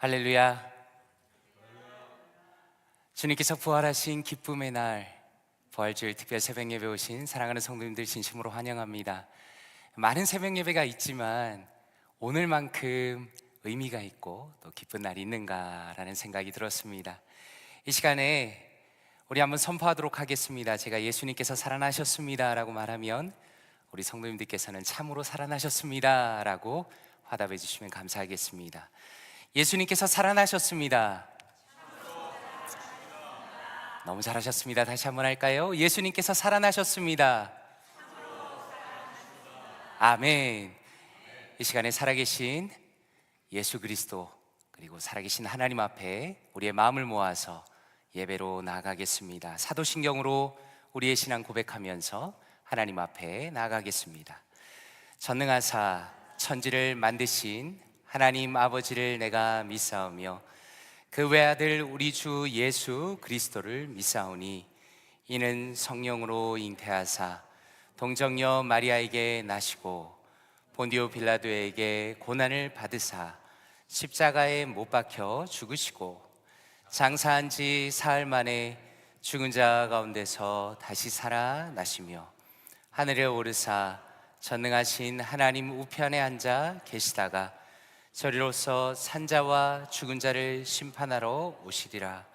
할렐루야. 주님께서 부활하신 기쁨의 날, 부활주일 특별 새벽 예배 오신 사랑하는 성도님들 진심으로 환영합니다. 많은 새벽 예배가 있지만 오늘만큼 의미가 있고 또 기쁜 날이 있는가라는 생각이 들었습니다. 이 시간에 우리 한번 선포하도록 하겠습니다. 제가 예수님께서 살아나셨습니다 라고 말하면 우리 성도님들께서는 참으로 살아나셨습니다 라고 화답해 주시면 감사하겠습니다. 예수님께서 살아나셨습니다. 너무 잘하셨습니다. 다시 한번 할까요? 예수님께서 살아나셨습니다. 아멘. 이 시간에 살아계신 예수 그리스도 그리고 살아계신 하나님 앞에 우리의 마음을 모아서 예배로 나아가겠습니다. 사도신경으로 우리의 신앙 고백하면서 하나님 앞에 나아가겠습니다. 전능하사 천지를 만드신 하나님 아버지를 내가 믿사오며 그 외아들 우리 주 예수 그리스도를 믿사오니 이는 성령으로 잉태하사 동정녀 마리아에게 나시고 본디오 빌라도에게 고난을 받으사 십자가에 못 박혀 죽으시고 장사한 지 사흘 만에 죽은 자 가운데서 다시 살아나시며 하늘에 오르사 전능하신 하나님 우편에 앉아 계시다가 저리로서 산자와 죽은 자를 심판하러 오시리라.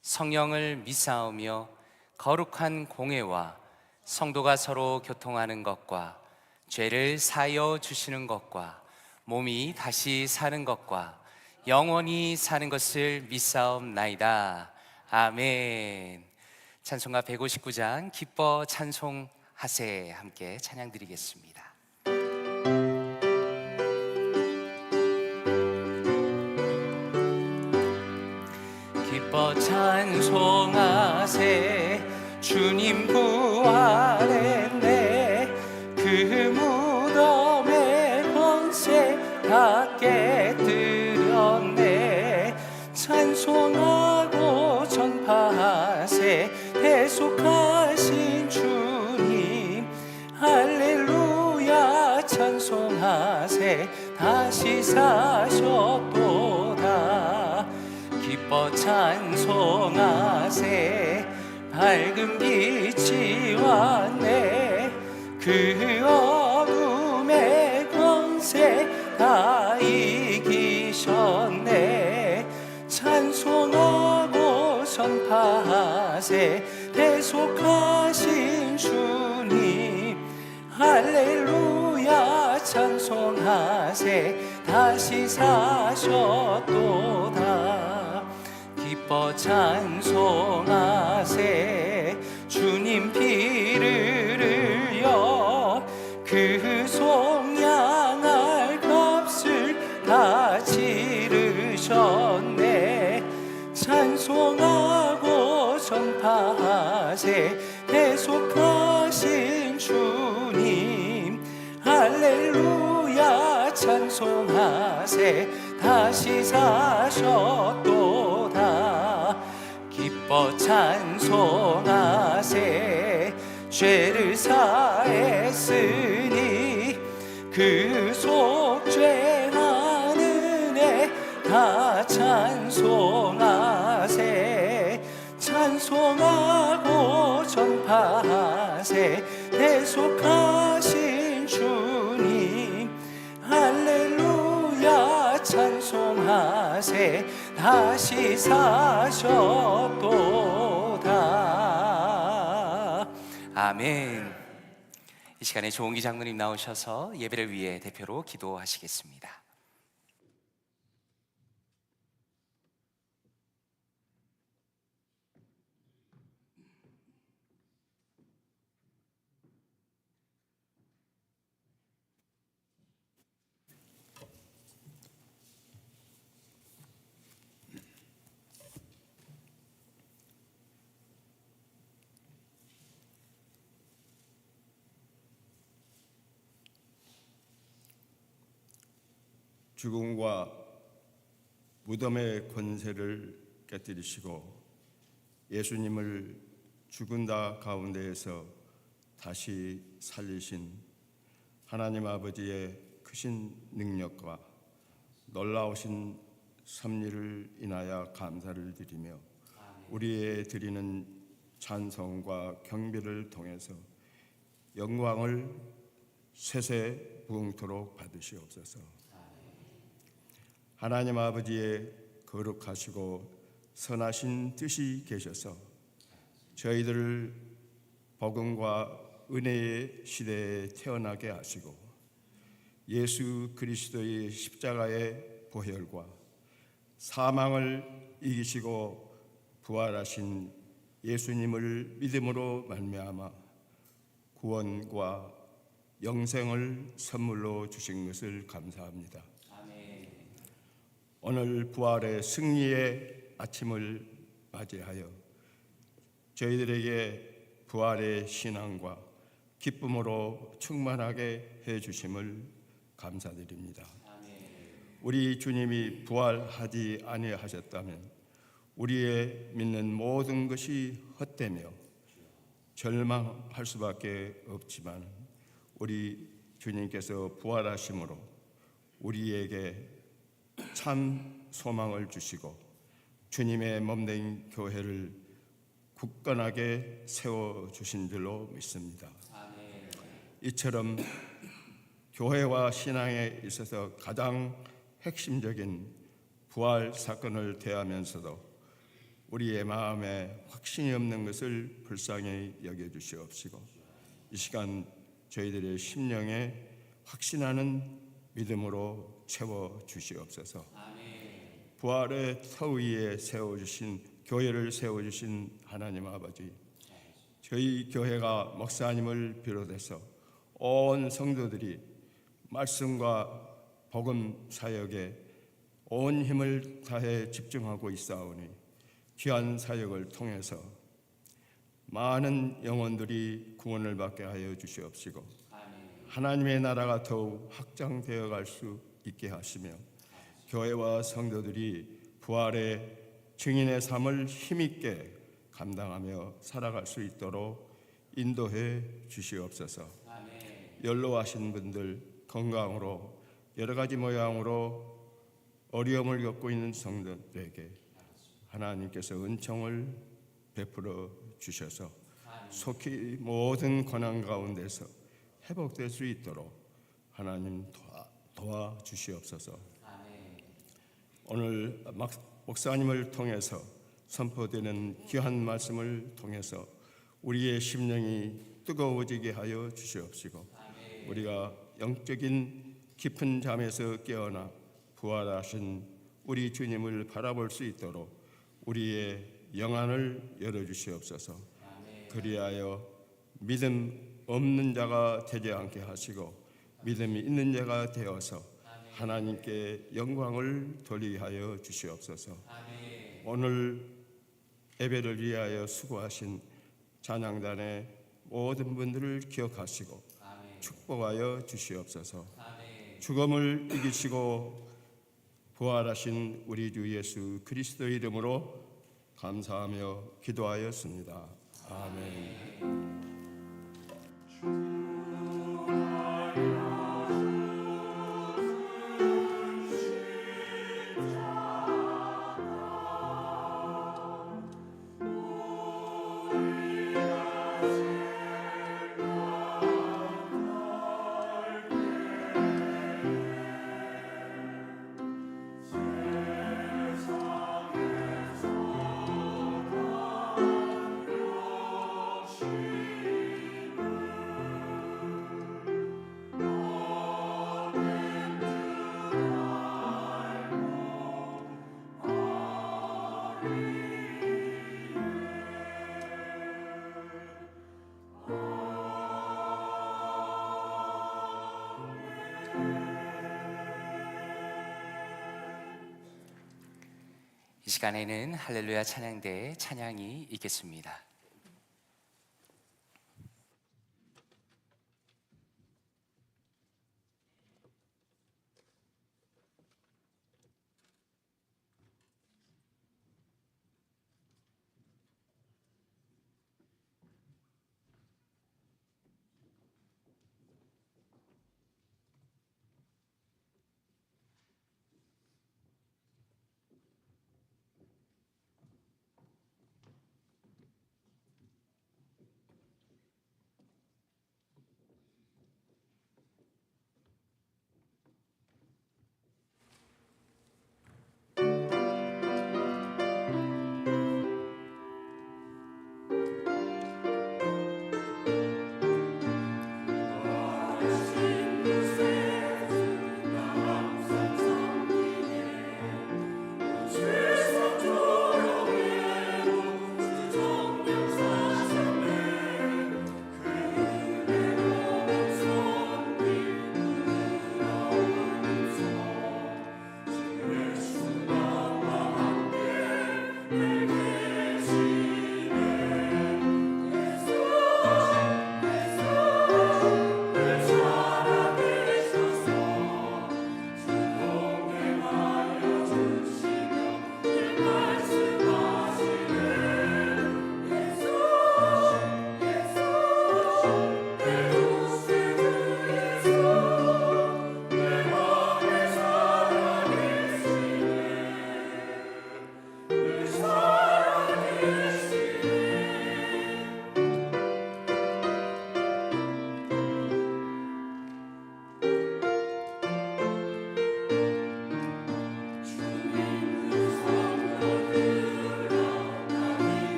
성령을 믿사오며 거룩한 공회와 성도가 서로 교통하는 것과 죄를 사하여 주시는 것과 몸이 다시 사는 것과 영원히 사는 것을 믿사옵나이다. 아멘. 찬송가 159장 기뻐 찬송하세 함께 찬양 드리겠습니다. 기뻐 찬송하세 주님 부활했네. 그 무덤의 권세 다 깨뜨렸네. 찬송하고 전파하세 대속하신 주님. 할렐루야 찬송하세 다시 사셨도다. 기뻐 찬송하세 밝은 빛이 왔네. 그 어둠의 권세 다 이기셨네. 찬송하고 선파하세 대속하신 주님. 할렐루야 찬송하세 다시 사셨도다. 기뻐 찬송하세 주님 피를 흘려 그 속량할 값을 다 치르셨네. 찬송하고 전파하세 대속하신 주님. 할렐루야 찬송하세 다시 사셨도다. 기뻐 찬송하세 죄를 사했으니 그 속죄하는 애 다 찬송하세. 찬송하고 전파하세 대속하신 주님. 할렐루야 찬송하세 다시 사셨도다. 아멘. 이 시간에 조은기 장로님 나오셔서 예배를 위해 대표로 기도하시겠습니다. 죽음과 무덤의 권세를 깨뜨리시고 예수님을 죽은 자 가운데에서 다시 살리신 하나님 아버지의 크신 능력과 놀라우신 섭리를 인하여 감사를 드리며 우리의 드리는 찬송과 경배를 통해서 영광을 세세 부응토록 받으시옵소서. 하나님 아버지의 거룩하시고 선하신 뜻이 계셔서 저희들을 복음과 은혜의 시대에 태어나게 하시고 예수 그리스도의 십자가의 보혈과 사망을 이기시고 부활하신 예수님을 믿음으로 말미암아 구원과 영생을 선물로 주신 것을 감사합니다. 오늘 부활의 승리의 아침을 맞이하여 저희들에게 부활의 신앙과 기쁨으로 충만하게 해주심을 감사드립니다. 우리 주님이 부활하지 아니하셨다면 우리의 믿는 모든 것이 헛되며 절망할 수밖에 없지만 우리 주님께서 부활하심으로 우리에게 참 소망을 주시고 주님의 몸된 교회를 굳건하게 세워주신 줄로 믿습니다. 이처럼 교회와 신앙에 있어서 가장 핵심적인 부활 사건을 대하면서도 우리의 마음에 확신이 없는 것을 불쌍히 여겨주시옵시고 이 시간 저희들의 심령에 확신하는 믿음으로 채워주시옵소서. 부활의 터 위에 세워주신 교회를 세워주신 하나님 아버지, 저희 교회가 목사님을 비롯해서 온 성도들이 말씀과 복음 사역에 온 힘을 다해 집중하고 있사오니 귀한 사역을 통해서 많은 영혼들이 구원을 받게 하여 주시옵시고 하나님의 나라가 더욱 확장되어 갈 수 있게 하시며 교회와 성도들이 부활의 증인의 삶을 힘있게 감당하며 살아갈 수 있도록 인도해 주시옵소서. 연로하신 분들 건강으로 여러 가지 모양으로 어려움을 겪고 있는 성도들에게 하나님께서 은총을 베풀어 주셔서 속히 모든 고난 가운데서 회복될 수 있도록 하나님 도와주시옵소서. 오늘 목사님을 통해서 선포되는 귀한 말씀을 통해서 우리의 심령이 뜨거워지게 하여 주시옵시고 우리가 영적인 깊은 잠에서 깨어나 부활하신 우리 주님을 바라볼 수 있도록 우리의 영안을 열어주시옵소서. 그리하여 믿음 없는 자가 되지 않게 하시고 믿음이 있는 자가 되어서 하나님께 영광을 돌리게 하여 주시옵소서. 오늘 예배를 위하여 수고하신 찬양단의 모든 분들을 기억하시고 축복하여 주시옵소서. 죽음을 이기시고 부활하신 우리 주 예수 그리스도 이름으로 감사하며 기도하였습니다. 아멘. 이 시간에는 할렐루야 찬양대의 찬양이 있겠습니다.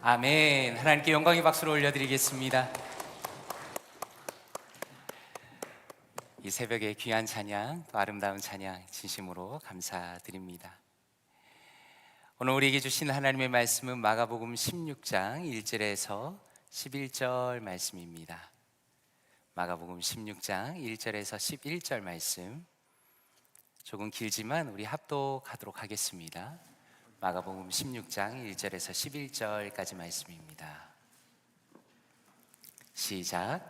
아멘. 하나님께 영광의 박수를 올려드리겠습니다. 이 새벽에 귀한 찬양, 또 아름다운 찬양 진심으로 감사드립니다. 오늘 우리에게 주신 하나님의 말씀은 마가복음 16장 1절에서 11절 말씀입니다. 마가복음 16장 1절에서 11절 말씀, 조금 길지만 우리 합독하도록 하겠습니다. 마가복음 16장 1절에서 11절까지 말씀입니다. 시작.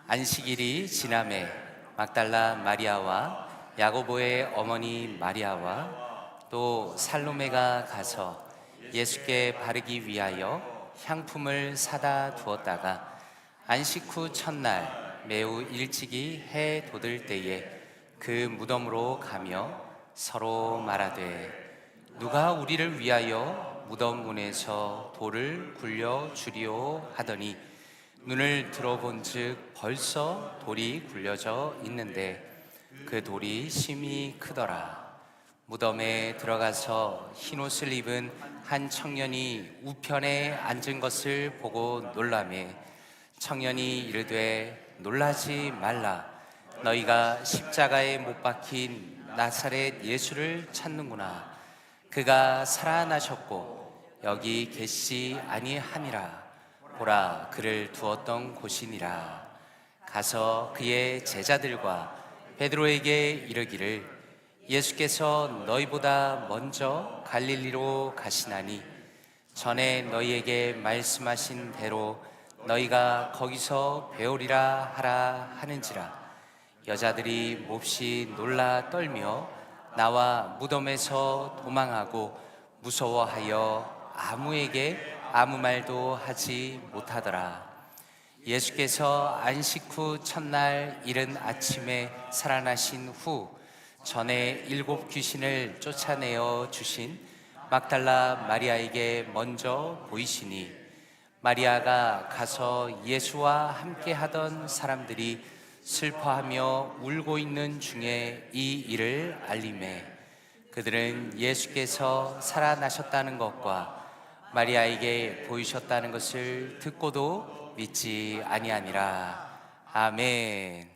안식일이 지남에 막달라 마리아와 야고보의 어머니 마리아와 또 살로메가 가서 예수께 바르기 위하여 향품을 사다 두었다가 안식 후 첫날 매우 일찍이 해 돋을 때에 그 무덤으로 가며 서로 말하되 누가 우리를 위하여 무덤 문에서 돌을 굴려 주리오 하더니 눈을 들어본즉 벌써 돌이 굴려져 있는데 그 돌이 심히 크더라. 무덤에 들어가서 흰옷을 입은 한 청년이 우편에 앉은 것을 보고 놀라매 청년이 이르되 놀라지 말라. 너희가 십자가에 못 박힌 나사렛 예수를 찾는구나. 그가 살아나셨고 여기 계시지 아니함이라. 보라, 그를 두었던 곳이니라. 가서 그의 제자들과 베드로에게 이르기를 예수께서 너희보다 먼저 갈릴리로 가시나니 전에 너희에게 말씀하신 대로 너희가 거기서 배우리라 하라 하는지라. 여자들이 몹시 놀라 떨며 나와 무덤에서 도망하고 무서워하여 아무에게 아무 말도 하지 못하더라. 예수께서 안식 후 첫날 이른 아침에 살아나신 후 전에 7 귀신을 쫓아내어 주신 막달라 마리아에게 먼저 보이시니 마리아가 가서 예수와 함께 하던 사람들이 슬퍼하며 울고 있는 중에 이 일을 알리매 그들은 예수께서 살아나셨다는 것과 마리아에게 보이셨다는 것을 듣고도 믿지 아니하니라. 아멘.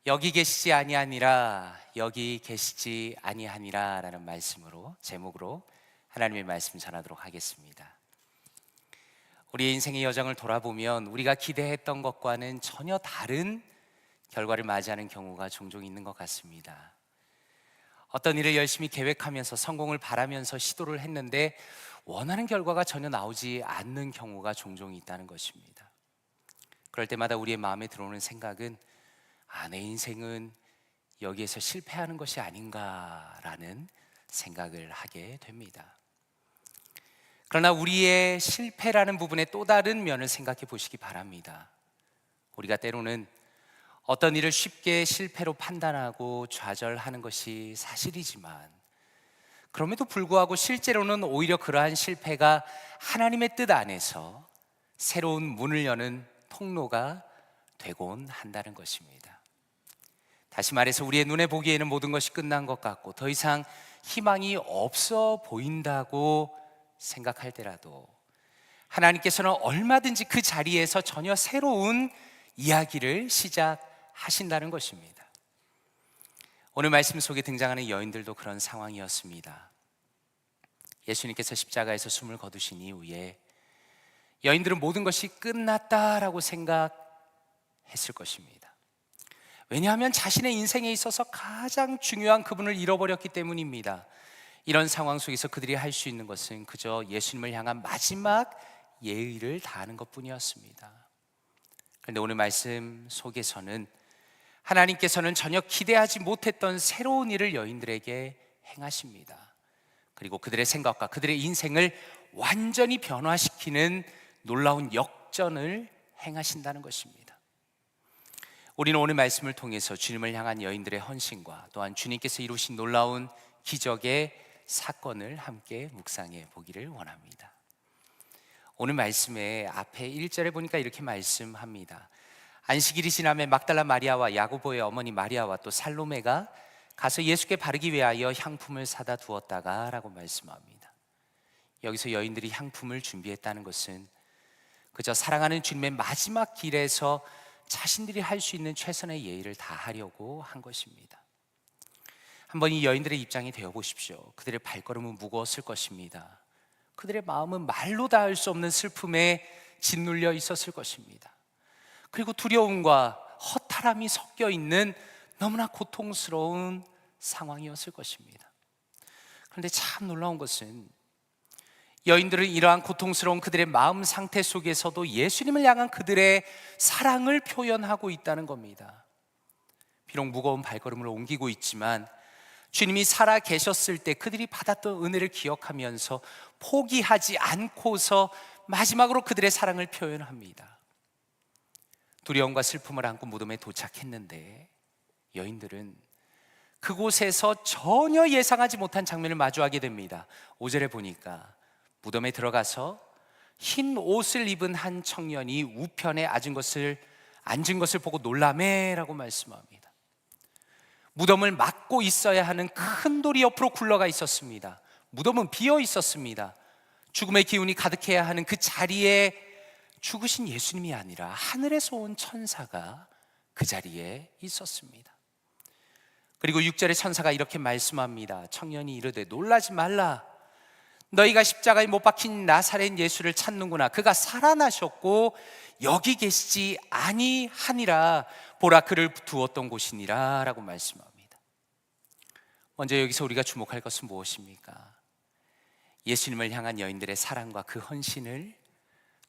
여기 계시지 아니하니라, 여기 계시지 아니하니라 라는 말씀으로, 제목으로 하나님의 말씀 전하도록 하겠습니다. 우리의 인생의 여정을 돌아보면 우리가 기대했던 것과는 전혀 다른 결과를 맞이하는 경우가 종종 있는 것 같습니다. 어떤 일을 열심히 계획하면서 성공을 바라면서 시도를 했는데 원하는 결과가 전혀 나오지 않는 경우가 종종 있다는 것입니다. 그럴 때마다 우리의 마음에 들어오는 생각은 내 인생은 여기에서 실패하는 것이 아닌가라는 생각을 하게 됩니다. 그러나 우리의 실패라는 부분의 또 다른 면을 생각해 보시기 바랍니다. 우리가 때로는 어떤 일을 쉽게 실패로 판단하고 좌절하는 것이 사실이지만 그럼에도 불구하고 실제로는 오히려 그러한 실패가 하나님의 뜻 안에서 새로운 문을 여는 통로가 되곤 한다는 것입니다. 다시 말해서 우리의 눈에 보기에는 모든 것이 끝난 것 같고 더 이상 희망이 없어 보인다고 생각할 때라도 하나님께서는 얼마든지 그 자리에서 전혀 새로운 이야기를 시작하신다는 것입니다. 오늘 말씀 속에 등장하는 여인들도 그런 상황이었습니다. 예수님께서 십자가에서 숨을 거두신 이후에 여인들은 모든 것이 끝났다라고 생각했을 것입니다. 왜냐하면 자신의 인생에 있어서 가장 중요한 그분을 잃어버렸기 때문입니다. 이런 상황 속에서 그들이 할 수 있는 것은 그저 예수님을 향한 마지막 예의를 다하는 것뿐이었습니다. 그런데 오늘 말씀 속에서는 하나님께서는 전혀 기대하지 못했던 새로운 일을 여인들에게 행하십니다. 그리고 그들의 생각과 그들의 인생을 완전히 변화시키는 놀라운 역전을 행하신다는 것입니다. 우리는 오늘 말씀을 통해서 주님을 향한 여인들의 헌신과 또한 주님께서 이루신 놀라운 기적의 사건을 함께 묵상해 보기를 원합니다. 오늘 말씀의 앞에 1절에 보니까 이렇게 말씀합니다. 안식일이 지남에 막달라 마리아와 야고보의 어머니 마리아와 또 살로메가 가서 예수께 바르기 위하여 향품을 사다 두었다가 라고 말씀합니다. 여기서 여인들이 향품을 준비했다는 것은 그저 사랑하는 주님의 마지막 길에서 자신들이 할 수 있는 최선의 예의를 다하려고 한 것입니다. 한번 이 여인들의 입장이 되어 보십시오. 그들의 발걸음은 무거웠을 것입니다. 그들의 마음은 말로 닿을 수 없는 슬픔에 짓눌려 있었을 것입니다. 그리고 두려움과 허탈함이 섞여 있는 너무나 고통스러운 상황이었을 것입니다. 그런데 참 놀라운 것은 여인들은 이러한 고통스러운 그들의 마음 상태 속에서도 예수님을 향한 그들의 사랑을 표현하고 있다는 겁니다. 비록 무거운 발걸음을 옮기고 있지만 주님이 살아 계셨을 때 그들이 받았던 은혜를 기억하면서 포기하지 않고서 마지막으로 그들의 사랑을 표현합니다. 두려움과 슬픔을 안고 무덤에 도착했는데 여인들은 그곳에서 전혀 예상하지 못한 장면을 마주하게 됩니다. 5절에 보니까 무덤에 들어가서 흰 옷을 입은 한 청년이 우편에 앉은 것을 보고 놀라매라고 말씀합니다. 무덤을 막고 있어야 하는 큰 돌이 옆으로 굴러가 있었습니다. 무덤은 비어 있었습니다. 죽음의 기운이 가득해야 하는 그 자리에 죽으신 예수님이 아니라 하늘에서 온 천사가 그 자리에 있었습니다. 그리고 6절에 천사가 이렇게 말씀합니다. 청년이 이르되 놀라지 말라. 너희가 십자가에 못 박힌 나사렛 예수를 찾는구나. 그가 살아나셨고 여기 계시지 아니하니라. 보라 그를 두었던 곳이니라 라고 말씀합니다. 먼저 여기서 우리가 주목할 것은 무엇입니까? 예수님을 향한 여인들의 사랑과 그 헌신을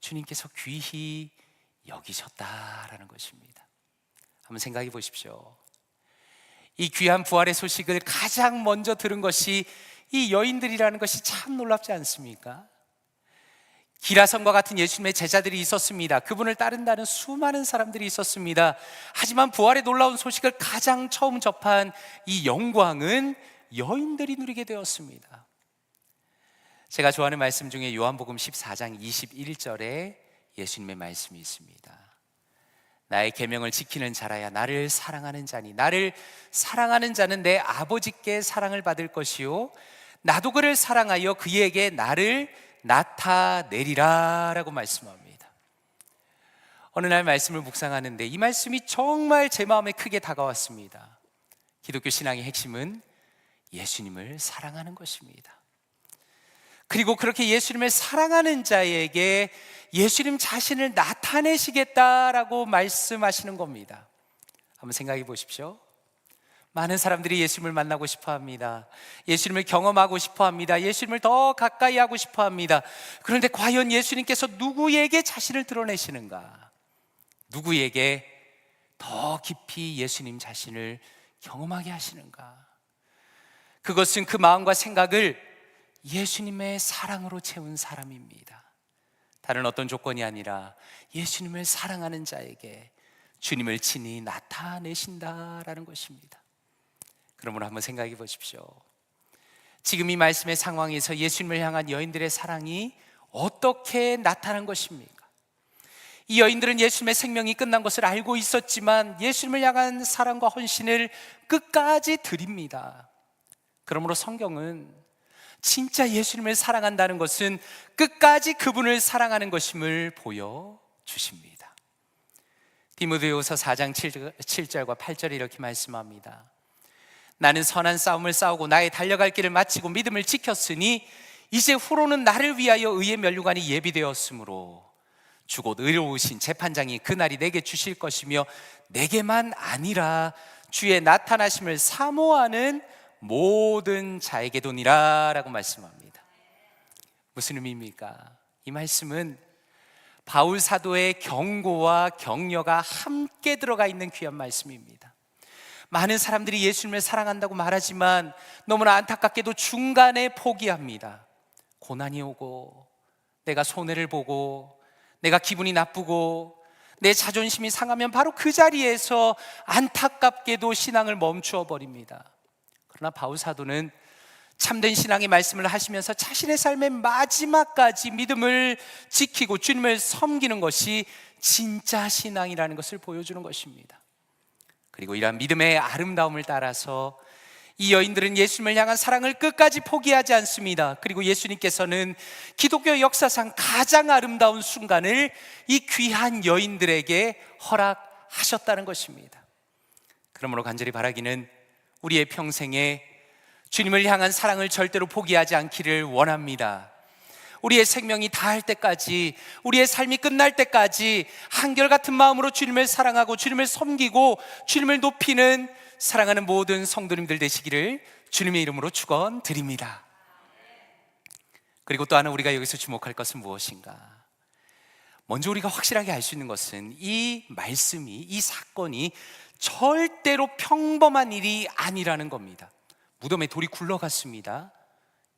주님께서 귀히 여기셨다라는 것입니다. 한번 생각해 보십시오. 이 귀한 부활의 소식을 가장 먼저 들은 것이 이 여인들이라는 것이 참 놀랍지 않습니까? 기라성과 같은 예수님의 제자들이 있었습니다. 그분을 따른다는 수많은 사람들이 있었습니다. 하지만 부활의 놀라운 소식을 가장 처음 접한 이 영광은 여인들이 누리게 되었습니다. 제가 좋아하는 말씀 중에 요한복음 14장 21절에 예수님의 말씀이 있습니다. 나의 계명을 지키는 자라야 나를 사랑하는 자니 나를 사랑하는 자는 내 아버지께 사랑을 받을 것이요 나도 그를 사랑하여 그에게 나를 나타내리라 라고 말씀합니다. 어느 날 말씀을 묵상하는데 이 말씀이 정말 제 마음에 크게 다가왔습니다. 기독교 신앙의 핵심은 예수님을 사랑하는 것입니다. 그리고 그렇게 예수님을 사랑하는 자에게 예수님 자신을 나타내시겠다라고 말씀하시는 겁니다. 한번 생각해 보십시오. 많은 사람들이 예수님을 만나고 싶어 합니다. 예수님을 경험하고 싶어 합니다. 예수님을 더 가까이 하고 싶어 합니다. 그런데 과연 예수님께서 누구에게 자신을 드러내시는가? 누구에게 더 깊이 예수님 자신을 경험하게 하시는가? 그것은 그 마음과 생각을 예수님의 사랑으로 채운 사람입니다. 다른 어떤 조건이 아니라 예수님을 사랑하는 자에게 주님을 친히 나타내신다라는 것입니다. 그러므로 한번 생각해 보십시오. 지금 이 말씀의 상황에서 예수님을 향한 여인들의 사랑이 어떻게 나타난 것입니까? 이 여인들은 예수님의 생명이 끝난 것을 알고 있었지만 예수님을 향한 사랑과 헌신을 끝까지 드립니다. 그러므로 성경은 진짜 예수님을 사랑한다는 것은 끝까지 그분을 사랑하는 것임을 보여주십니다. 디모데후서 4장 7절과 8절에 이렇게 말씀합니다. 나는 선한 싸움을 싸우고 나의 달려갈 길을 마치고 믿음을 지켰으니 이제 후로는 나를 위하여 의의 면류관이 예비되었으므로 주곧 의로우신 재판장이 그날이 내게 주실 것이며 내게만 아니라 주의 나타나심을 사모하는 모든 자에게도니라 라고 말씀합니다. 무슨 의미입니까? 이 말씀은 바울 사도의 경고와 격려가 함께 들어가 있는 귀한 말씀입니다. 많은 사람들이 예수님을 사랑한다고 말하지만 너무나 안타깝게도 중간에 포기합니다. 고난이 오고 내가 손해를 보고 내가 기분이 나쁘고 내 자존심이 상하면 바로 그 자리에서 안타깝게도 신앙을 멈추어 버립니다. 그러나 바울 사도는 참된 신앙의 말씀을 하시면서 자신의 삶의 마지막까지 믿음을 지키고 주님을 섬기는 것이 진짜 신앙이라는 것을 보여주는 것입니다. 그리고 이러한 믿음의 아름다움을 따라서 이 여인들은 예수님을 향한 사랑을 끝까지 포기하지 않습니다. 그리고 예수님께서는 기독교 역사상 가장 아름다운 순간을 이 귀한 여인들에게 허락하셨다는 것입니다. 그러므로 간절히 바라기는 우리의 평생에 주님을 향한 사랑을 절대로 포기하지 않기를 원합니다. 우리의 생명이 다할 때까지, 우리의 삶이 끝날 때까지 한결같은 마음으로 주님을 사랑하고 주님을 섬기고 주님을 높이는 사랑하는 모든 성도님들 되시기를 주님의 이름으로 축원드립니다. 그리고 또 하나 우리가 여기서 주목할 것은 무엇인가? 먼저 우리가 확실하게 알 수 있는 것은 이 말씀이, 이 사건이 절대로 평범한 일이 아니라는 겁니다. 무덤에 돌이 굴러갔습니다.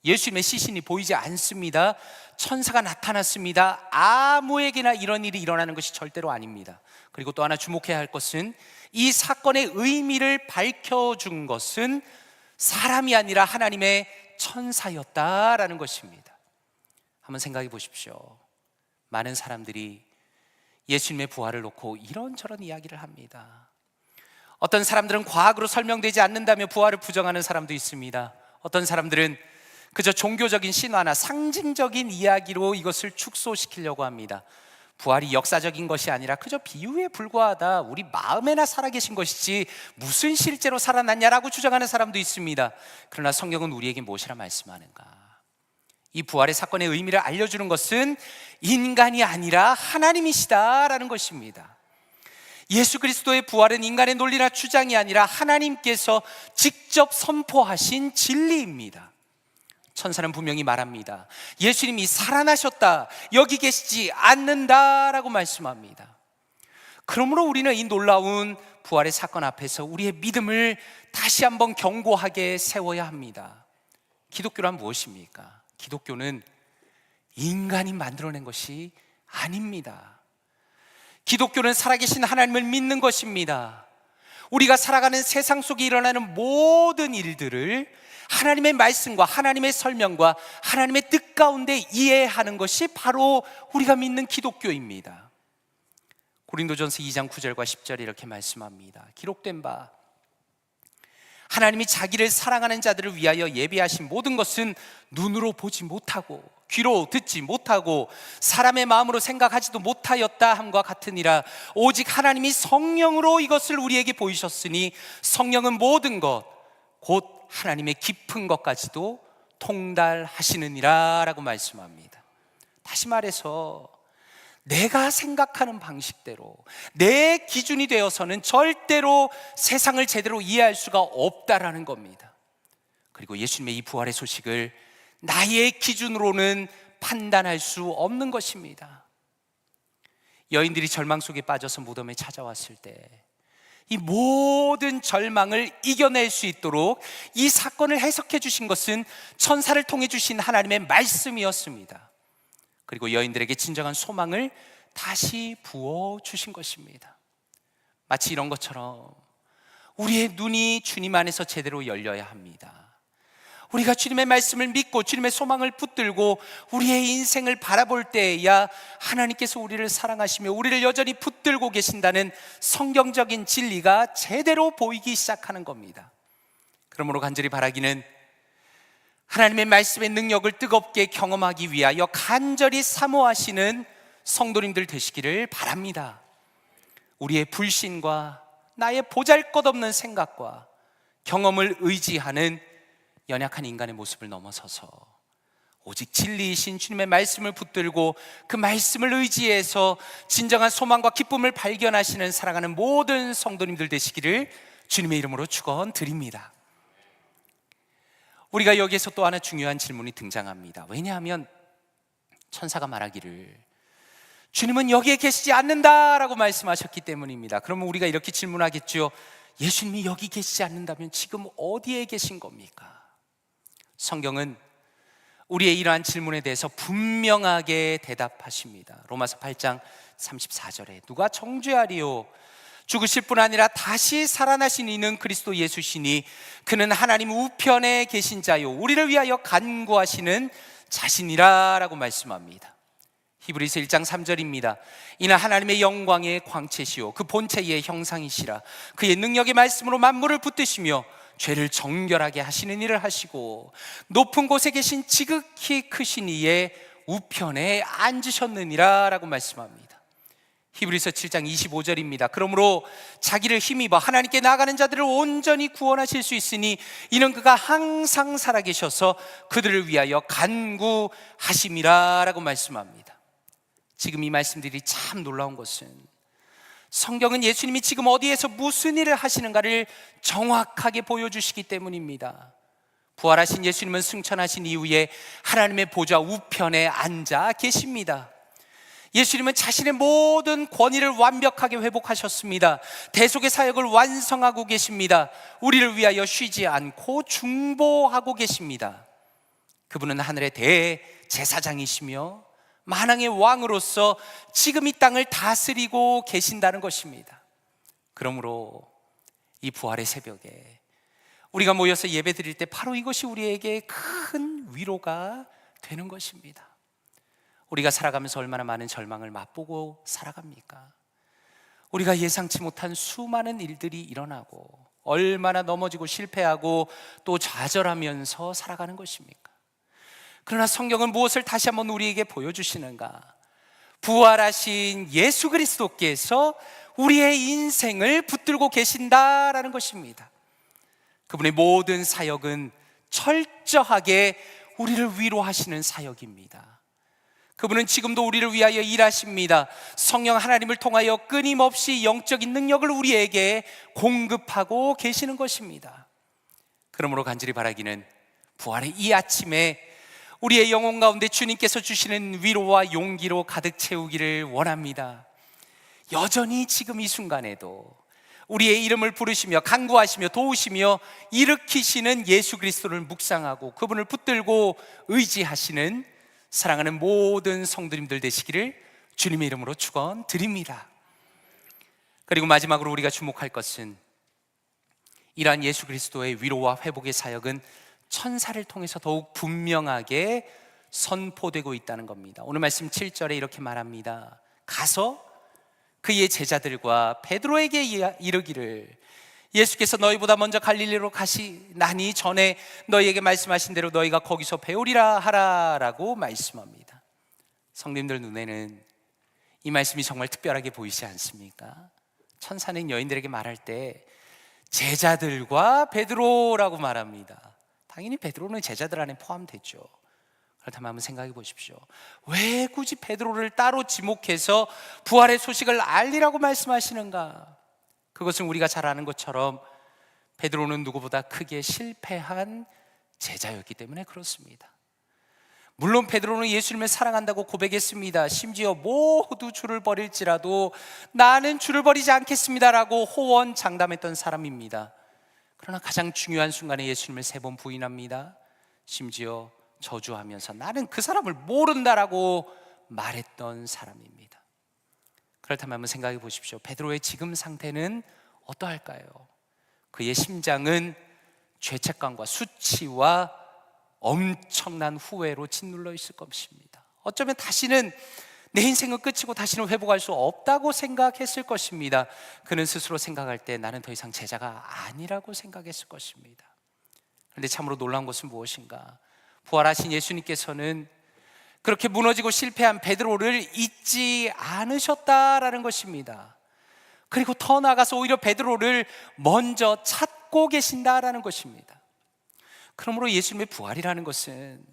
예수님의 시신이 보이지 않습니다. 천사가 나타났습니다. 아무에게나 이런 일이 일어나는 것이 절대로 아닙니다. 그리고 또 하나 주목해야 할 것은 이 사건의 의미를 밝혀준 것은 사람이 아니라 하나님의 천사였다라는 것입니다. 한번 생각해 보십시오. 많은 사람들이 예수님의 부활을 놓고 이런저런 이야기를 합니다. 어떤 사람들은 과학으로 설명되지 않는다며 부활을 부정하는 사람도 있습니다. 어떤 사람들은 그저 종교적인 신화나 상징적인 이야기로 이것을 축소시키려고 합니다. 부활이 역사적인 것이 아니라 그저 비유에 불과하다, 우리 마음에나 살아계신 것이지 무슨 실제로 살아났냐라고 주장하는 사람도 있습니다. 그러나 성경은 우리에게 무엇이라 말씀하는가? 이 부활의 사건의 의미를 알려주는 것은 인간이 아니라 하나님이시다라는 것입니다. 예수 그리스도의 부활은 인간의 논리나 주장이 아니라 하나님께서 직접 선포하신 진리입니다. 천사는 분명히 말합니다. 예수님이 살아나셨다, 여기 계시지 않는다라고 말씀합니다. 그러므로 우리는 이 놀라운 부활의 사건 앞에서 우리의 믿음을 다시 한번 견고하게 세워야 합니다. 기독교란 무엇입니까? 기독교는 인간이 만들어낸 것이 아닙니다. 기독교는 살아계신 하나님을 믿는 것입니다. 우리가 살아가는 세상 속에 일어나는 모든 일들을 하나님의 말씀과 하나님의 설명과 하나님의 뜻 가운데 이해하는 것이 바로 우리가 믿는 기독교입니다. 고린도전서 2장 9절과 10절에 이렇게 말씀합니다. 기록된 바 하나님이 자기를 사랑하는 자들을 위하여 예비하신 모든 것은 눈으로 보지 못하고 귀로 듣지 못하고 사람의 마음으로 생각하지도 못하였다 함과 같으니라. 오직 하나님이 성령으로 이것을 우리에게 보이셨으니 성령은 모든 것 곧 하나님의 깊은 것까지도 통달하시느니라 라고 말씀합니다. 다시 말해서 내가 생각하는 방식대로 내 기준이 되어서는 절대로 세상을 제대로 이해할 수가 없다라는 겁니다. 그리고 예수님의 이 부활의 소식을 나의 기준으로는 판단할 수 없는 것입니다. 여인들이 절망 속에 빠져서 무덤에 찾아왔을 때 이 모든 절망을 이겨낼 수 있도록 이 사건을 해석해 주신 것은 천사를 통해 주신 하나님의 말씀이었습니다. 그리고 여인들에게 진정한 소망을 다시 부어주신 것입니다. 마치 이런 것처럼 우리의 눈이 주님 안에서 제대로 열려야 합니다. 우리가 주님의 말씀을 믿고 주님의 소망을 붙들고 우리의 인생을 바라볼 때에야 하나님께서 우리를 사랑하시며 우리를 여전히 붙들고 계신다는 성경적인 진리가 제대로 보이기 시작하는 겁니다. 그러므로 간절히 바라기는 하나님의 말씀의 능력을 뜨겁게 경험하기 위하여 간절히 사모하시는 성도님들 되시기를 바랍니다. 우리의 불신과 나의 보잘것없는 생각과 경험을 의지하는 연약한 인간의 모습을 넘어서서 오직 진리이신 주님의 말씀을 붙들고 그 말씀을 의지해서 진정한 소망과 기쁨을 발견하시는 사랑하는 모든 성도님들 되시기를 주님의 이름으로 축원드립니다. 우리가 여기에서 또 하나 중요한 질문이 등장합니다. 왜냐하면 천사가 말하기를 주님은 여기에 계시지 않는다라고 말씀하셨기 때문입니다. 그러면 우리가 이렇게 질문하겠죠. 예수님이 여기 계시지 않는다면 지금 어디에 계신 겁니까? 성경은 우리의 이러한 질문에 대해서 분명하게 대답하십니다. 로마서 8장 34절에 누가 정죄하리요? 죽으실 뿐 아니라 다시 살아나신 이는 그리스도 예수시니 그는 하나님 우편에 계신 자요 우리를 위하여 간구하시는 자신이라 라고 말씀합니다. 히브리서 1장 3절입니다. 이는 하나님의 영광의 광채시요 그 본체의 형상이시라. 그의 능력의 말씀으로 만물을 붙드시며 죄를 정결하게 하시는 일을 하시고 높은 곳에 계신 지극히 크신 이의 우편에 앉으셨느니라 라고 말씀합니다. 히브리서 7장 25절입니다. 그러므로 자기를 힘입어 하나님께 나아가는 자들을 온전히 구원하실 수 있으니 이는 그가 항상 살아계셔서 그들을 위하여 간구하심이라 라고 말씀합니다. 지금 이 말씀들이 참 놀라운 것은 성경은 예수님이 지금 어디에서 무슨 일을 하시는가를 정확하게 보여주시기 때문입니다. 부활하신 예수님은 승천하신 이후에 하나님의 보좌 우편에 앉아 계십니다. 예수님은 자신의 모든 권위를 완벽하게 회복하셨습니다. 대속의 사역을 완성하고 계십니다. 우리를 위하여 쉬지 않고 중보하고 계십니다. 그분은 하늘의 대제사장이시며 만왕의 왕으로서 지금 이 땅을 다스리고 계신다는 것입니다. 그러므로 이 부활의 새벽에 우리가 모여서 예배 드릴 때 바로 이것이 우리에게 큰 위로가 되는 것입니다. 우리가 살아가면서 얼마나 많은 절망을 맛보고 살아갑니까? 우리가 예상치 못한 수많은 일들이 일어나고 얼마나 넘어지고 실패하고 또 좌절하면서 살아가는 것입니까? 그러나 성경은 무엇을 다시 한번 우리에게 보여주시는가? 부활하신 예수 그리스도께서 우리의 인생을 붙들고 계신다라는 것입니다. 그분의 모든 사역은 철저하게 우리를 위로하시는 사역입니다. 그분은 지금도 우리를 위하여 일하십니다. 성령 하나님을 통하여 끊임없이 영적인 능력을 우리에게 공급하고 계시는 것입니다. 그러므로 간절히 바라기는 부활의 이 아침에 우리의 영혼 가운데 주님께서 주시는 위로와 용기로 가득 채우기를 원합니다. 여전히 지금 이 순간에도 우리의 이름을 부르시며 간구하시며 도우시며 일으키시는 예수 그리스도를 묵상하고 그분을 붙들고 의지하시는 사랑하는 모든 성도님들 되시기를 주님의 이름으로 축원드립니다. 그리고 마지막으로 우리가 주목할 것은 이러한 예수 그리스도의 위로와 회복의 사역은 천사를 통해서 더욱 분명하게 선포되고 있다는 겁니다. 오늘 말씀 7절에 이렇게 말합니다. 가서 그의 제자들과 베드로에게 이르기를 예수께서 너희보다 먼저 갈릴리로 가시나니 전에 너희에게 말씀하신 대로 너희가 거기서 배우리라 하라라고 말씀합니다. 성도님들 눈에는 이 말씀이 정말 특별하게 보이지 않습니까? 천사는 여인들에게 말할 때 제자들과 베드로라고 말합니다. 당연히 베드로는 제자들 안에 포함되죠. 그렇다면 한번 생각해 보십시오. 왜 굳이 베드로를 따로 지목해서 부활의 소식을 알리라고 말씀하시는가? 그것은 우리가 잘 아는 것처럼 베드로는 누구보다 크게 실패한 제자였기 때문에 그렇습니다. 물론 베드로는 예수님을 사랑한다고 고백했습니다. 심지어 모두 주를 버릴지라도 나는 주를 버리지 않겠습니다라고 호언장담했던 사람입니다. 그러나 가장 중요한 순간에 예수님을 3번 부인합니다. 심지어 저주하면서 나는 그 사람을 모른다라고 말했던 사람입니다. 그렇다면 한번 생각해 보십시오. 베드로의 지금 상태는 어떠할까요? 그의 심장은 죄책감과 수치와 엄청난 후회로 짓눌러 있을 것입니다. 어쩌면 다시는 내 인생은 끝이고 다시는 회복할 수 없다고 생각했을 것입니다. 그는 스스로 생각할 때 나는 더 이상 제자가 아니라고 생각했을 것입니다. 그런데 참으로 놀라운 것은 무엇인가? 부활하신 예수님께서는 그렇게 무너지고 실패한 베드로를 잊지 않으셨다라는 것입니다. 그리고 더 나아가서 오히려 베드로를 먼저 찾고 계신다라는 것입니다. 그러므로 예수님의 부활이라는 것은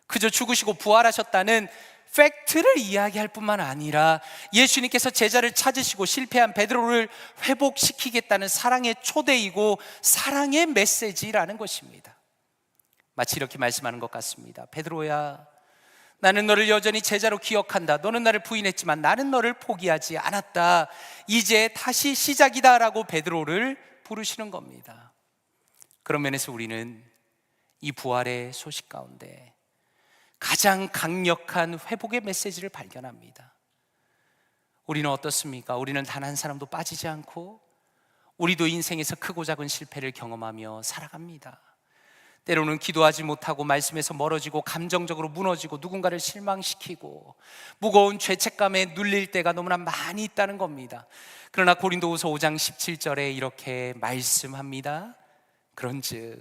그저 죽으시고 부활하셨다는 팩트를 이야기할 뿐만 아니라 예수님께서 제자를 찾으시고 실패한 베드로를 회복시키겠다는 사랑의 초대이고 사랑의 메시지라는 것입니다. 마치 이렇게 말씀하는 것 같습니다. 베드로야, 나는 너를 여전히 제자로 기억한다. 너는 나를 부인했지만 나는 너를 포기하지 않았다. 이제 다시 시작이다 라고 베드로를 부르시는 겁니다. 그런 면에서 우리는 이 부활의 소식 가운데 가장 강력한 회복의 메시지를 발견합니다. 우리는 어떻습니까? 우리는 단 한 사람도 빠지지 않고 우리도 인생에서 크고 작은 실패를 경험하며 살아갑니다. 때로는 기도하지 못하고 말씀에서 멀어지고 감정적으로 무너지고 누군가를 실망시키고 무거운 죄책감에 눌릴 때가 너무나 많이 있다는 겁니다. 그러나 고린도후서 5장 17절에 이렇게 말씀합니다. 그런즉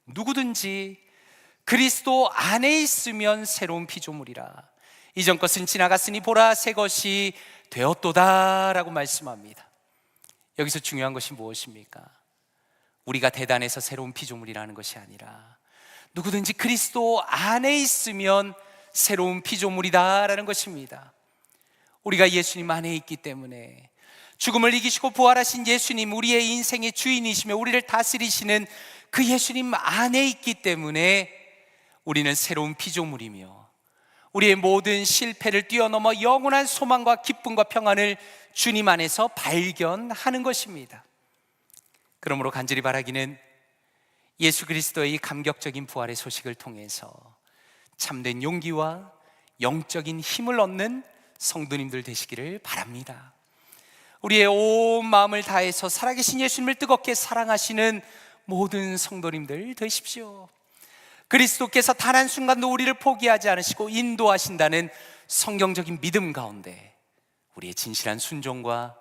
누구든지 그리스도 안에 있으면 새로운 피조물이라. 이전 것은 지나갔으니 보라 새 것이 되었도다 라고 말씀합니다. 여기서 중요한 것이 무엇입니까? 우리가 대단해서 새로운 피조물이라는 것이 아니라 누구든지 그리스도 안에 있으면 새로운 피조물이다라는 것입니다. 우리가 예수님 안에 있기 때문에 죽음을 이기시고 부활하신 예수님, 우리의 인생의 주인이시며 우리를 다스리시는 그 예수님 안에 있기 때문에 우리는 새로운 피조물이며 우리의 모든 실패를 뛰어넘어 영원한 소망과 기쁨과 평안을 주님 안에서 발견하는 것입니다. 그러므로 간절히 바라기는 예수 그리스도의 이 감격적인 부활의 소식을 통해서 참된 용기와 영적인 힘을 얻는 성도님들 되시기를 바랍니다. 우리의 온 마음을 다해서 살아계신 예수님을 뜨겁게 사랑하시는 모든 성도님들 되십시오. 그리스도께서 단 한순간도 우리를 포기하지 않으시고 인도하신다는 성경적인 믿음 가운데 우리의 진실한 순종과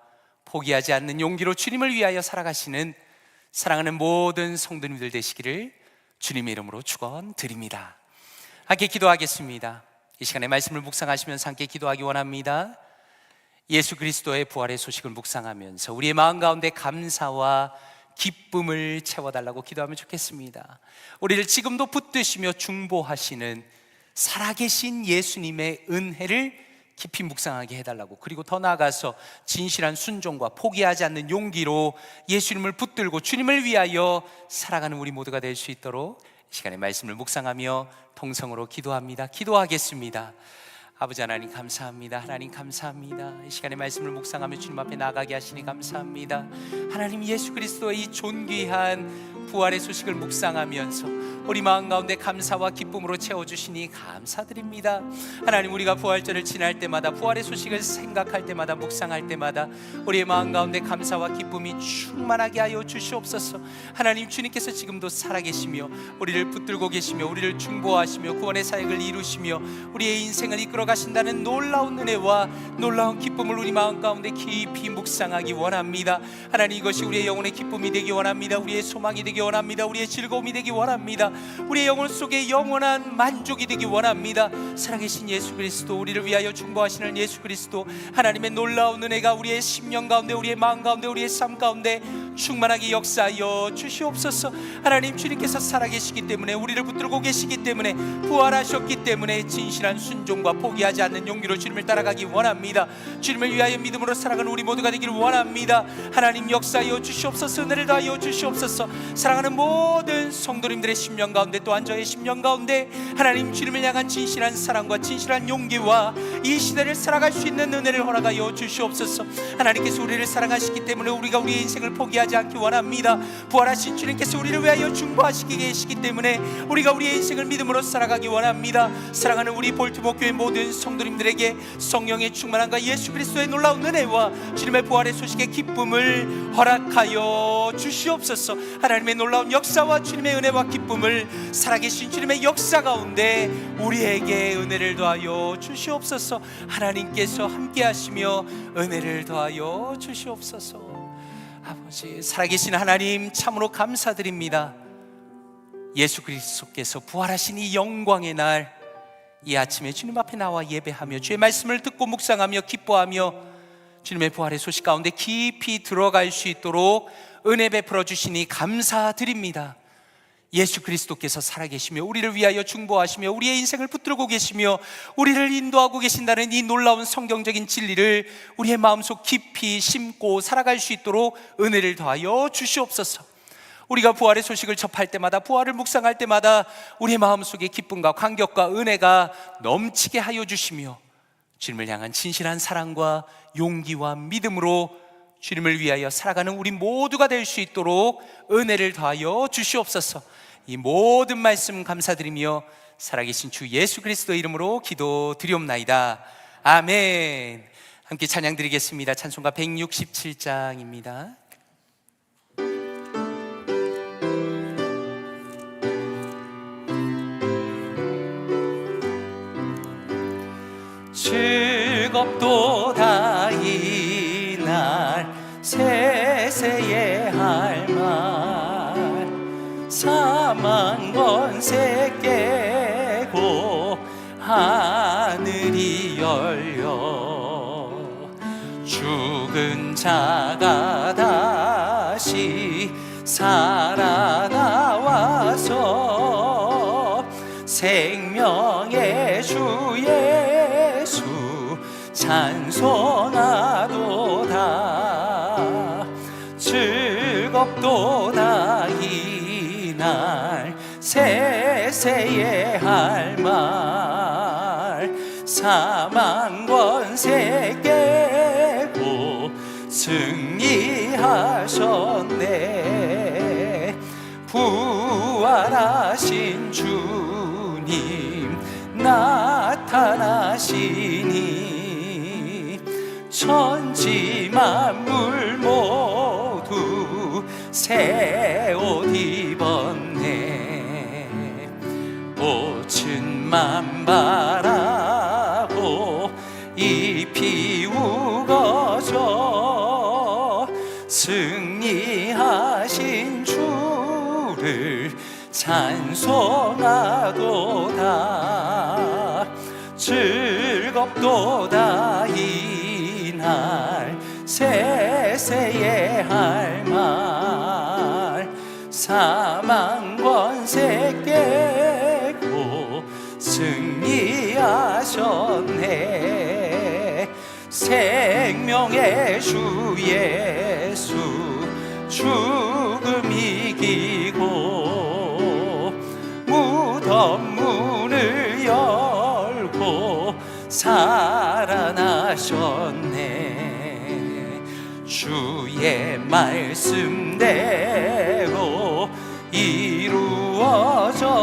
포기하지 않는 용기로 주님을 위하여 살아가시는 사랑하는 모든 성도님들 되시기를 주님의 이름으로 축원드립니다. 함께 기도하겠습니다. 이 시간에 말씀을 묵상하시면서 함께 기도하기 원합니다. 예수 그리스도의 부활의 소식을 묵상하면서 우리의 마음 가운데 감사와 기쁨을 채워달라고 기도하면 좋겠습니다. 우리를 지금도 붙드시며 중보하시는 살아계신 예수님의 은혜를 깊이 묵상하게 해달라고, 그리고 더 나아가서 진실한 순종과 포기하지 않는 용기로 예수님을 붙들고 주님을 위하여 살아가는 우리 모두가 될 수 있도록 이 시간에 말씀을 묵상하며 통성으로 기도합니다. 기도하겠습니다. 아버지 하나님 감사합니다. 하나님 감사합니다. 이 시간에 말씀을 묵상하며 주님 앞에 나가게 하시니 감사합니다. 하나님, 예수 그리스도의 이 존귀한 부활의 소식을 묵상하면서 우리 마음 가운데 감사와 기쁨으로 채워주시니 감사드립니다. 하나님, 우리가 부활절을 지날 때마다 부활의 소식을 생각할 때마다 묵상할 때마다 우리의 마음 가운데 감사와 기쁨이 충만하게 하여 주시옵소서. 하나님, 주님께서 지금도 살아계시며 우리를 붙들고 계시며 우리를 중보하시며 구원의 사역을 이루시며 우리의 인생을 이끌어 가신다는 놀라운 은혜와 놀라운 기쁨을 우리 마음 가운데 깊이 묵상하기 원합니다. 하나님, 이것이 우리의 영혼의 기쁨이 되기 원합니다. 우리의 소망이 되기 원합니다. 우리의 즐거움이 되기 원합니다. 우리의 영혼 속에 영원한 만족이 되기 원합니다. 살아계신 예수 그리스도, 우리를 위하여 중보하시는 예수 그리스도, 하나님의 놀라운 은혜가 우리의 심령 가운데, 우리의 마음 가운데, 우리의 삶 가운데 충만하게 역사하여 주시옵소서. 하나님, 주님께서 살아계시기 때문에, 우리를 붙들고 계시기 때문에, 부활하셨기 때문에 진실한 순종과 포기하지 않는 용기로 주님을 따라가기 원합니다. 주님을 위하여 믿음으로 살아가는 우리 모두가 되기를 원합니다. 하나님, 역사하여 주시옵소서. 은혜를 더하여 주시옵소서. 사랑하는 모든 성도님들의 심령 가운데, 또한 저의 심령 가운데 하나님, 주님을 향한 진실한 사랑과 진실한 용기와 이 시대를 살아갈 수 있는 은혜를 허락하여 주시옵소서. 하나님께서 우리를 사랑하시기 때문에 우리가 우리의 인생을 포기하지 않기 원합니다. 부활하신 주님께서 우리를 위하여 중보하시기 계시기 때문에 우리가 우리의 인생을 믿음으로 살아가기 원합니다. 사랑하는 우리 볼티모 교회 모든 성도님들에게 성령의 충만함과 예수 그리스도의 놀라운 은혜와 주님의 부활의 소식의 기쁨을 허락하여 주시옵소서. 하나님의 놀라운 역사와 주님의 은혜와 기쁨을 살아계신 주님의 역사 가운데 우리에게 은혜를 더하여 주시옵소서. 하나님께서 함께 하시며 은혜를 더하여 주시옵소서. 아버지, 살아계신 하나님 참으로 감사드립니다. 예수 그리스도께서 부활하신 이 영광의 날, 이 아침에 주님 앞에 나와 예배하며 주의 말씀을 듣고 묵상하며 기뻐하며 주님의 부활의 소식 가운데 깊이 들어갈 수 있도록 은혜 베풀어 주시니 감사드립니다. 예수 그리스도께서 살아계시며 우리를 위하여 중보하시며 우리의 인생을 붙들고 계시며 우리를 인도하고 계신다는 이 놀라운 성경적인 진리를 우리의 마음속 깊이 심고 살아갈 수 있도록 은혜를 더하여 주시옵소서. 우리가 부활의 소식을 접할 때마다, 부활을 묵상할 때마다 우리의 마음속에 기쁨과 감격과 은혜가 넘치게 하여 주시며 주님을 향한 진실한 사랑과 용기와 믿음으로 주님을 위하여 살아가는 우리 모두가 될 수 있도록 은혜를 더하여 주시옵소서. 이 모든 말씀 감사드리며 살아계신 주 예수 그리스도의 이름으로 기도드리옵나이다. 아멘. 함께 찬양 드리겠습니다. 찬송가 167장입니다. 즐겁도다 이날 세세의 할 말, 권세 깨고 하늘이 열려 죽은 자가 다시 살아나와서 생명의 주 예수 찬송하도다. 즐겁도다 이날 세세의 할 말. 사망 권세 깨고 승리하셨네. 부활하신 주님 나타나시니 천지 만물 모두 새 옷 입었네. 꽃은 만발하고 잎이 우거져 승리하신 주를 찬송하도다. 즐겁도다 이날 세세의 할 말. 사망 권세 깨고 승리하셨네. 생명의 주 예수 죽음 이기고 무덤 문을 열고 살아나셨네. 주의 말씀대로 이루어져서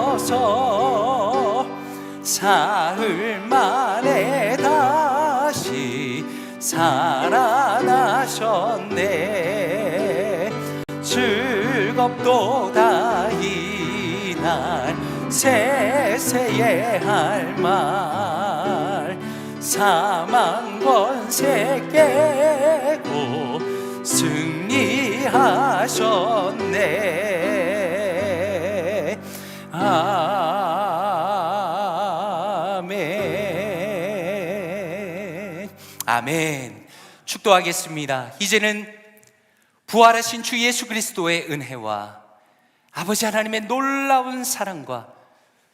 사흘 만에 다시 살아나셨네. 즐겁도다 이날 세세의 할 말. 사망 권세 깨고 승리하셨네. 아멘. 아멘. 축도하겠습니다. 이제는 부활하신 주 예수 그리스도의 은혜와 아버지 하나님의 놀라운 사랑과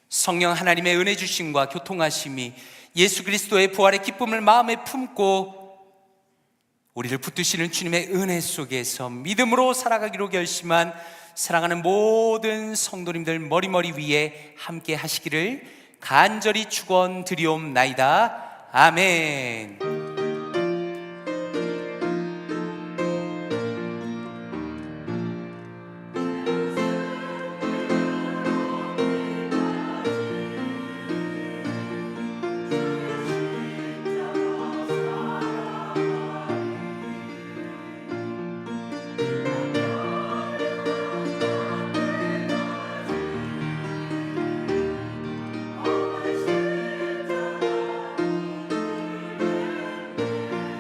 성령 하나님의 은혜 주심과 교통하심이 예수 그리스도의 부활의 기쁨을 마음에 품고 우리를 붙드시는 주님의 은혜 속에서 믿음으로 살아가기로 결심한 사랑하는 모든 성도님들 머리머리 위에 함께 하시기를 간절히 축원드리옵나이다. 아멘.